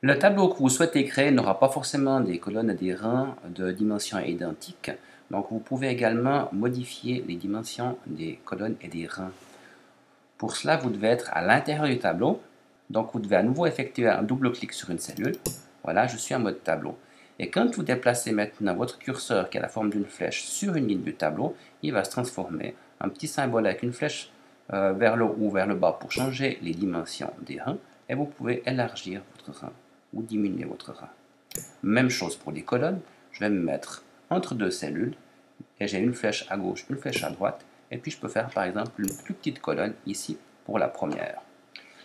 Le tableau que vous souhaitez créer n'aura pas forcément des colonnes et des rangs de dimensions identiques, donc vous pouvez également modifier les dimensions des colonnes et des rangs. Pour cela, vous devez être à l'intérieur du tableau, donc vous devez à nouveau effectuer un double clic sur une cellule. Voilà, je suis en mode tableau. Et quand vous déplacez maintenant votre curseur qui a la forme d'une flèche sur une ligne du tableau, il va se transformer en petit symbole avec une flèche vers le haut ou vers le bas pour changer les dimensions des rangs, et vous pouvez élargir votre rang ou diminuer votre rang. Même chose pour les colonnes, je vais me mettre entre deux cellules et j'ai une flèche à gauche, une flèche à droite, et puis je peux faire par exemple une plus petite colonne ici pour la première.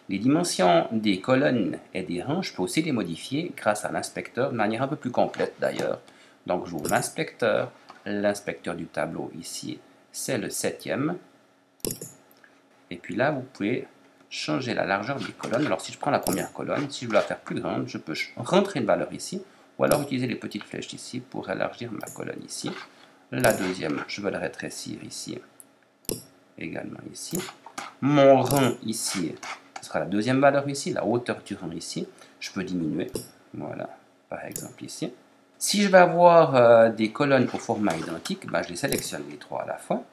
Les dimensions des colonnes et des rangs, je peux aussi les modifier grâce à l'inspecteur, de manière un peu plus complète d'ailleurs. Donc j'ouvre l'inspecteur du tableau ici, c'est le 7e. Et puis là, vous pouvez changer la largeur des colonnes. Alors si je prends la première colonne, si je veux la faire plus grande, je peux rentrer une valeur ici, ou alors utiliser les petites flèches ici pour élargir ma colonne ici. La deuxième, je veux la rétrécir ici, également ici. Mon rang ici, ce sera la deuxième valeur ici, la hauteur du rang ici. Je peux diminuer, voilà, par exemple ici. Si je veux avoir des colonnes au format identique, je les sélectionne les trois à la fois.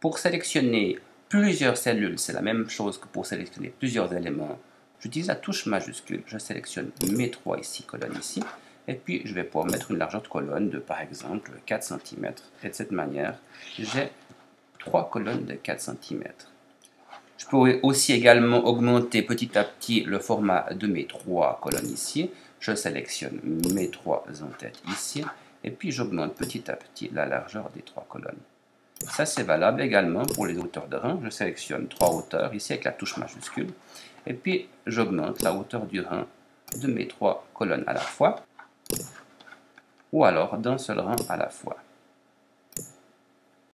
Pour sélectionner plusieurs cellules, c'est la même chose que pour sélectionner plusieurs éléments. J'utilise la touche majuscule, je sélectionne mes trois ici, colonnes ici, et puis je vais pouvoir mettre une largeur de colonne de par exemple 4 cm. Et de cette manière, j'ai trois colonnes de 4 cm. Je peux aussi également augmenter petit à petit le format de mes trois colonnes ici. Je sélectionne mes trois en-têtes ici, et puis j'augmente petit à petit la largeur des trois colonnes. Ça, c'est valable également pour les hauteurs de rang. Je sélectionne trois hauteurs ici avec la touche majuscule. Et puis, j'augmente la hauteur du rang de mes trois colonnes à la fois. Ou alors d'un seul rang à la fois.